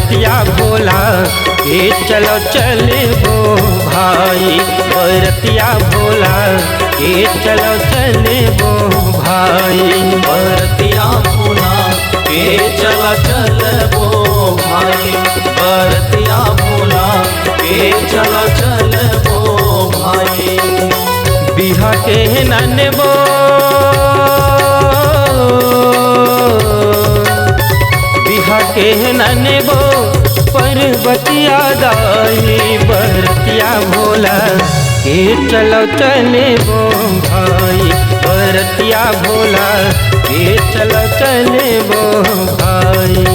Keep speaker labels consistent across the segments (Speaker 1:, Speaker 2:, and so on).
Speaker 1: बरतिया भोला के चलो चले वो भाई, बरतिया भोला के चलो चले वो भाई,
Speaker 2: बरतिया भोला के चला चल वो भाई, बरतिया भोला के चला चल वो भाई।
Speaker 1: बिहा के ननबो बिहा के ननबो पर्वतिया दाई, बरतिया भोला के चलो चले वो भाई, बरतिया भोला के चलो चले वो भाई।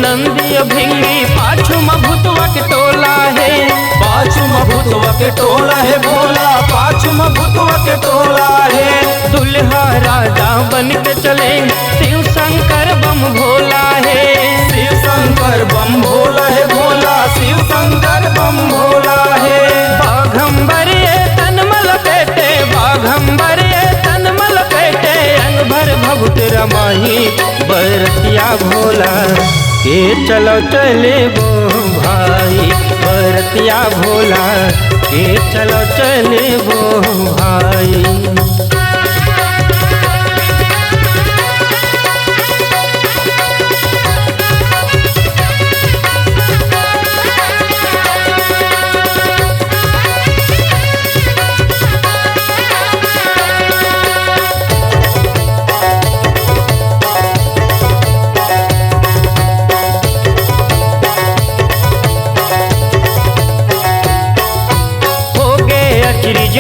Speaker 1: नंदी भिंगी पाछू भूतवा के टोला है,
Speaker 2: पाछू भूतवा के टोला है भोला, पाछू भूतवा के टोला है।
Speaker 1: दुल्हा राजा बन के चले शिव शंकर बम भोला है,
Speaker 2: शिव शंकर बम भोला है भोला, शिव शंकर बम भोला है।
Speaker 1: बाघंबर ये तनमल पेटे, बाघंबर ये तनमल पेटे, अंग भर भभूत रमाही, बरतिया भोला के चलो चले वो भाई, बरतिया भोला के चलो चले वो भाई।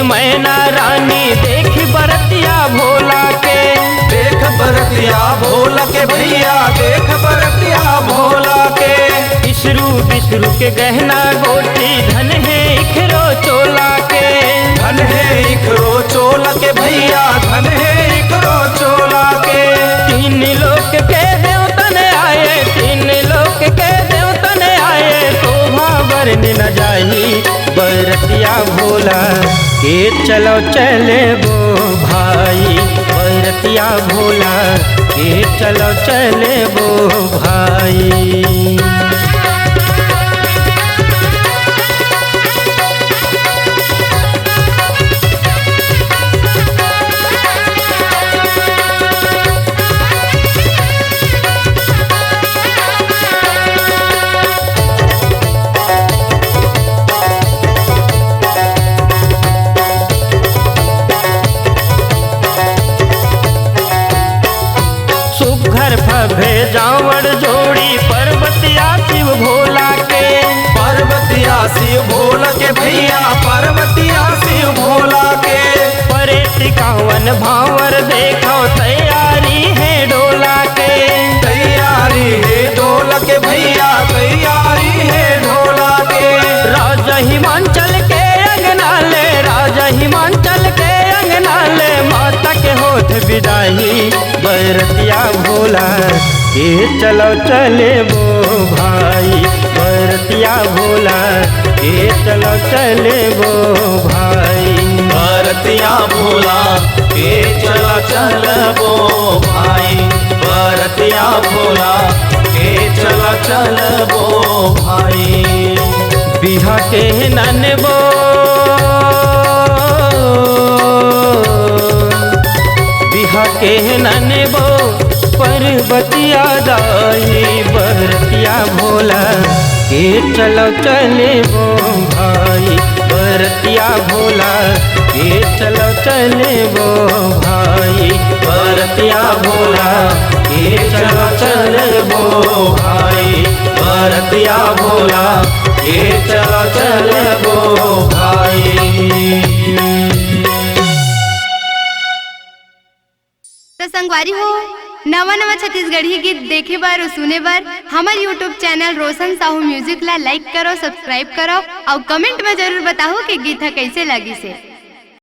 Speaker 1: मैना रानी देखी बरतिया भोला के,
Speaker 2: देख बरतिया भोला के भैया, देख बरतिया भोला के।
Speaker 1: बिसरू बिसरू के गहना गोटी, धन है इखरो चोला के,
Speaker 2: धन है इखरो चोला के भैया, धन है इखरो चोला के।
Speaker 1: तीन लोग के देवतन आए, तीन लोग के देवतन आए, शोभा बरन न जाही, बरतिया भोला के चलो चले वो भाई, बरतिया भोला के चलो चले वो भाई। भेजावड़ जोड़ी पर्वतिया शिव भोला के,
Speaker 2: पर्वतिया शिव भोला के भैया, पर्वतिया शिव भोला के।
Speaker 1: परे टिकावन भावर देखो तैयारी है डोला के,
Speaker 2: तैयारी है डोला के भैया, तैयारी है डोला के।
Speaker 1: राजा हिमांचल के अंगनाले, राजा हिमांचल के अंगनाले, माता के होठ विदाई, बरतिया भोला के चलो चले वो भाई, बरतिया भोला के चलो चले वो भाई,
Speaker 2: बरतिया भोला के चला चल वो भाई, बरतिया भोला के चला चल वो भाई।
Speaker 1: बिहा के ननबो बिहा के ननबो पर्वतिया दाई, बरतिया भोला के चलो चले वो भाई, बरतिया भोला के चलो चले वो भाई, बरतिया भोला के चलो चले वो भाई, बरतिया भोला के चलो चले वो भाई।
Speaker 3: तो संगवारी हो नवा नवा छत्तीसगढ़ी गीत देखे बार और सुने बार हमार यूट्यूब चैनल रोशन साहू म्यूजिक ला लाइक करो, सब्सक्राइब करो और कमेंट में जरूर बताओ कि गीत कैसे लगी से।